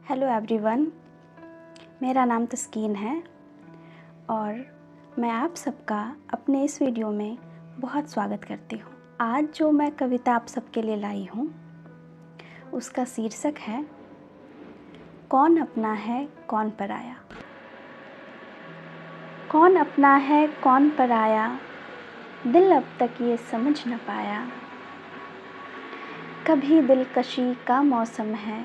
Hello everyone, मेरा नाम तस्कीन है और मैं आप सबका अपने इस वीडियो में बहुत स्वागत करती हूँ। आज जो मैं कविता आप सबके लिए लाई हूँ उसका शीर्षक है कौन अपना है कौन पराया। कौन अपना है कौन पराया, दिल अब तक ये समझ न पाया। कभी दिलकशी का मौसम है,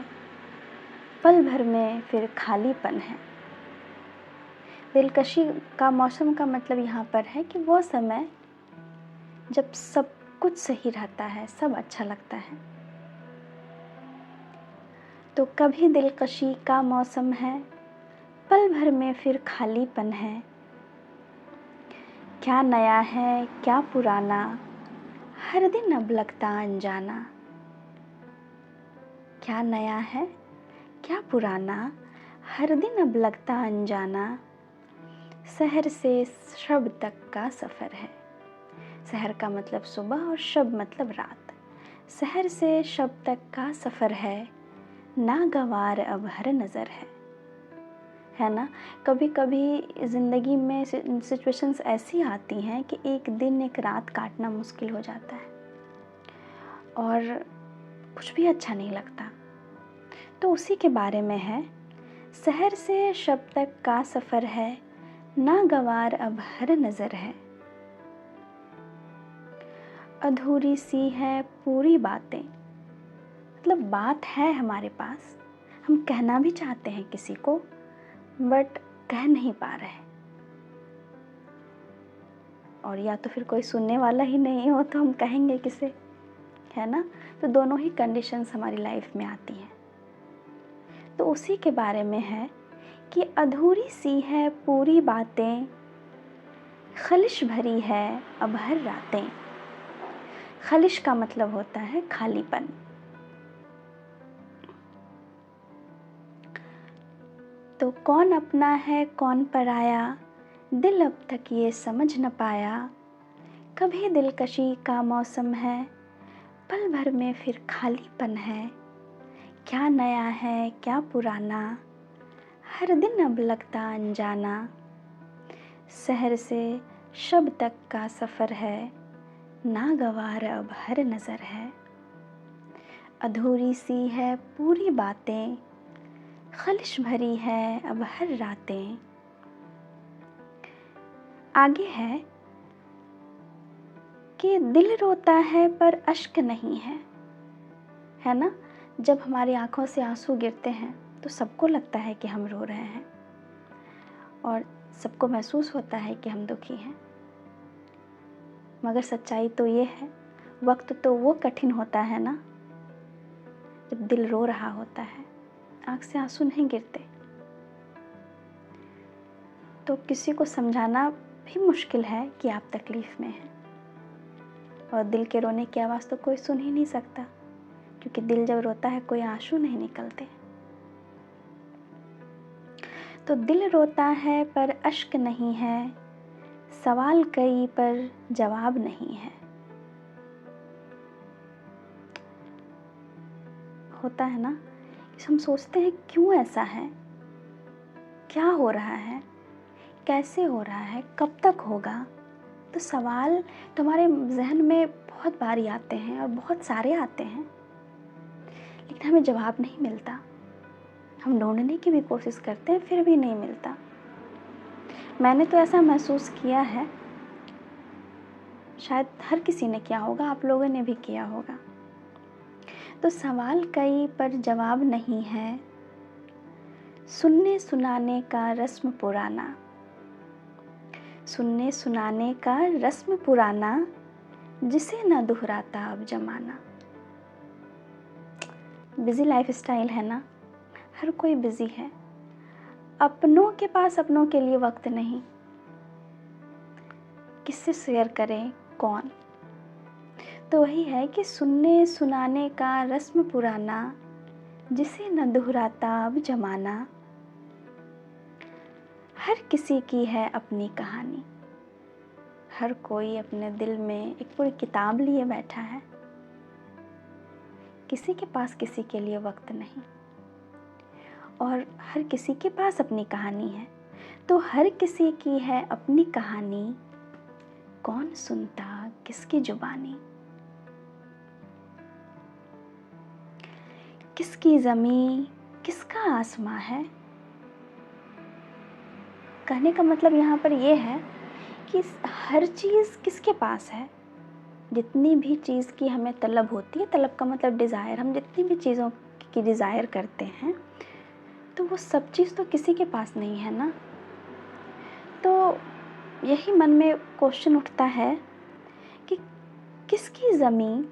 पल भर में फिर खालीपन है। दिलकशी का मौसम का मतलब यहाँ पर है कि वो समय जब सब कुछ सही रहता है, सब अच्छा लगता है। तो कभी दिलकशी का मौसम है, पल भर में फिर खालीपन है। क्या नया है क्या पुराना, हर दिन अब लगता अनजाना। क्या नया है क्या पुराना, हर दिन अब लगता अनजाना। शहर से शब तक का सफ़र है। शहर का मतलब सुबह और शब मतलब रात। शहर से शब तक का सफ़र है, नागवार अब हर नज़र है ना। कभी कभी ज़िंदगी में सिचुएशंस ऐसी आती हैं कि एक दिन एक रात काटना मुश्किल हो जाता है और कुछ भी अच्छा नहीं लगता। तो उसी के बारे में है, शहर से शब तक का सफ़र है, नागवार अब हर नज़र है। अधूरी सी है पूरी बातें, मतलब बात है हमारे पास, हम कहना भी चाहते हैं किसी को बट कह नहीं पा रहे। और या तो फिर कोई सुनने वाला ही नहीं हो तो हम कहेंगे किसे, है ना। तो दोनों ही कंडीशंस हमारी लाइफ में आती हैं। तो उसी के बारे में है कि अधूरी सी है पूरी बातें, खलिश भरी है अब हर रातें। खलिश का मतलब होता है खालीपन। तो कौन अपना है कौन पराया, दिल अब तक ये समझ न पाया। कभी दिलकशी का मौसम है, पल भर में फिर खालीपन है। क्या नया है क्या पुराना, हर दिन अब लगता अनजाना। शहर से शब तक का सफ़र है, नागवार अब हर नज़र है। अधूरी सी है पूरी बातें, खलिश भरी है अब हर रातें। आगे है कि दिल रोता है पर अश्क नहीं है ना। जब हमारी आंखों से आंसू गिरते हैं तो सबको लगता है कि हम रो रहे हैं और सबको महसूस होता है कि हम दुखी हैं। मगर सच्चाई तो ये है, वक्त तो वो कठिन होता है ना जब दिल रो रहा होता है, आंख से आंसू नहीं गिरते। तो किसी को समझाना भी मुश्किल है कि आप तकलीफ़ में हैं और दिल के रोने की आवाज़ तो कोई सुन ही नहीं सकता, क्योंकि दिल जब रोता है कोई आंसू नहीं निकलते। तो दिल रोता है पर अश्क नहीं है, सवाल कई पर जवाब नहीं है। होता है ना कि हम सोचते हैं क्यों ऐसा है, क्या हो रहा है, कैसे हो रहा है, कब तक होगा। तो सवाल तुम्हारे जहन में बहुत बारी आते हैं और बहुत सारे आते हैं, लेकिन हमें जवाब नहीं मिलता। हम ढूंढने की भी कोशिश करते हैं फिर भी नहीं मिलता। मैंने तो ऐसा महसूस किया है, शायद हर किसी ने किया होगा, आप लोगों ने भी किया होगा। तो सवाल कई पर जवाब नहीं है, सुनने सुनाने का रस्म पुराना। सुनने सुनाने का रस्म पुराना, जिसे न दोहराता अब जमाना। बिजी लाइफ स्टाइल है ना, हर कोई बिजी है। अपनों के पास अपनों के लिए वक्त नहीं, किससे शेयर करें कौन। तो वही है कि सुनने सुनाने का रस्म पुराना, जिसे न दोहराता अब जमाना। हर किसी की है अपनी कहानी, हर कोई अपने दिल में एक पूरी किताब लिए बैठा है। किसी के पास किसी के लिए वक्त नहीं। और हर किसी के पास अपनी कहानी है। तो हर किसी की है अपनी कहानी, कौन सुनता किसकी जुबानी। किसकी ज़मीं किसका आसमां है। कहने का मतलब यहाँ पर ये है कि हर चीज़ किसके पास है। जितनी भी चीज़ की हमें तलब होती है, तलब का मतलब डिज़ायर, हम जितनी भी चीज़ों की डिज़ायर करते हैं तो वो सब चीज़ तो किसी के पास नहीं है ना। तो यही मन में क्वेश्चन उठता है कि किसकी ज़मीं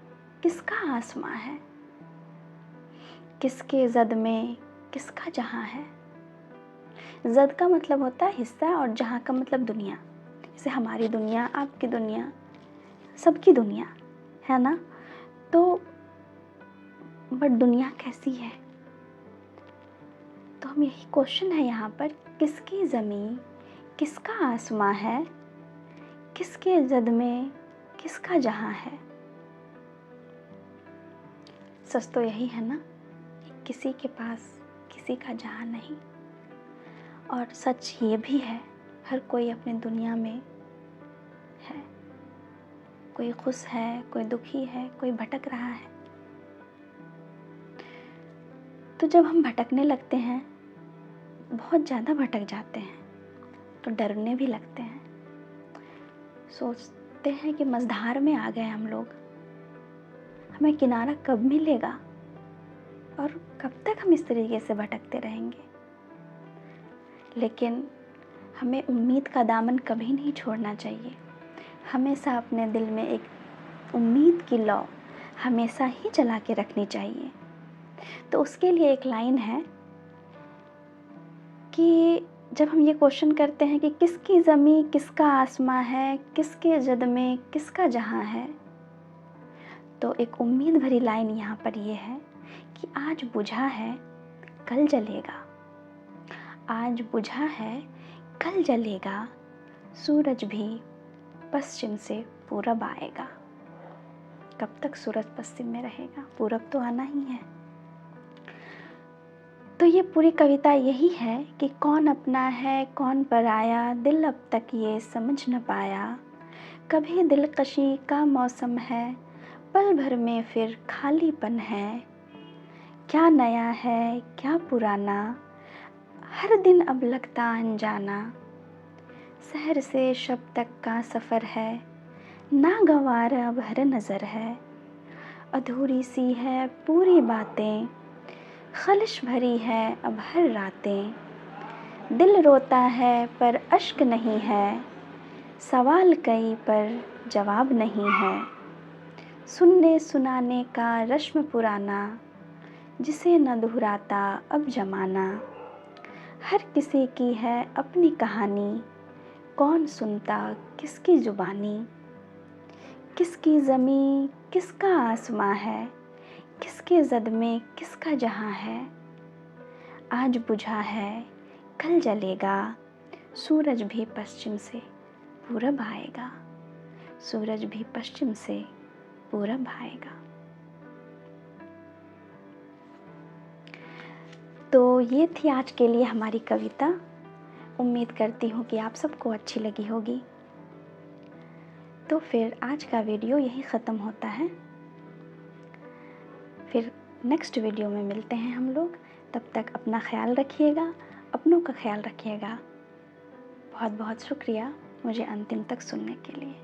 किसका आसमां है, किसके ज़द में किसका जहां है। ज़द का मतलब होता है हिस्सा और जहां का मतलब दुनिया। जैसे हमारी दुनिया, आपकी दुनिया, सबकी दुनिया है ना। तो बट दुनिया कैसी है, तो हम यही क्वेश्चन है यहाँ पर, किसकी ज़मीं किसका आसमां है, किसके ज़द में किसका जहां है। सच तो यही है ना, किसी के पास किसी का जहां नहीं। और सच ये भी है, हर कोई अपनी दुनिया में है। कोई खुश है, कोई दुखी है, कोई भटक रहा है। तो जब हम भटकने लगते हैं, बहुत ज़्यादा भटक जाते हैं, तो डरने भी लगते हैं। सोचते हैं कि मझधार में आ गए हम लोग, हमें किनारा कब मिलेगा और कब तक हम इस तरीके से भटकते रहेंगे। लेकिन हमें उम्मीद का दामन कभी नहीं छोड़ना चाहिए। हमेशा अपने दिल में एक उम्मीद की लौ हमेशा ही जला के रखनी चाहिए। तो उसके लिए एक लाइन है कि जब हम ये क्वेश्चन करते हैं कि किसकी ज़मीं किसका आसमां है, किसके ज़द में किसका जहां है, तो एक उम्मीद भरी लाइन यहाँ पर ये है कि आज बुझा है कल जलेगा, आज बुझा है कल जलेगा, सूरज भी पश्चिम से पूरब आएगा। कब तक सूरज पश्चिम में रहेगा, पूरब तो आना ही है। तो ये पूरी कविता यही है कि कौन अपना है कौन पराया, दिल अब तक ये समझ न पाया। कभी दिलकशी का मौसम है, पल भर में फिर खालीपन है। क्या नया है क्या पुराना, हर दिन अब लगता अनजाना। शहर से शब तक का सफ़र है, नागवार अब हर नज़र है। अधूरी सी है पूरी बातें, खलिश भरी है अब हर रातें। दिल रोता है पर अश्क नहीं है, सवाल कई पर जवाब नहीं है। सुनने सुनाने का रस्म पुराना, जिसे न दोहराता अब ज़माना। हर किसी की है अपनी कहानी, कौन सुनता किसकी ज़ुबानी। किसकी ज़मीं किसका आसमां है, किसके ज़द में किसका जहां है। आज बुझा है कल जलेगा, सूरज भी पश्चिम से पूरब आएगा, सूरज भी पश्चिम से पूरब आएगा। तो ये थी आज के लिए हमारी कविता। उम्मीद करती हूँ कि आप सबको अच्छी लगी होगी। तो फिर आज का वीडियो यही ख़त्म होता है। फिर नेक्स्ट वीडियो में मिलते हैं हम लोग। तब तक अपना ख्याल रखिएगा, अपनों का ख्याल रखिएगा। बहुत बहुत शुक्रिया मुझे अंतिम तक सुनने के लिए।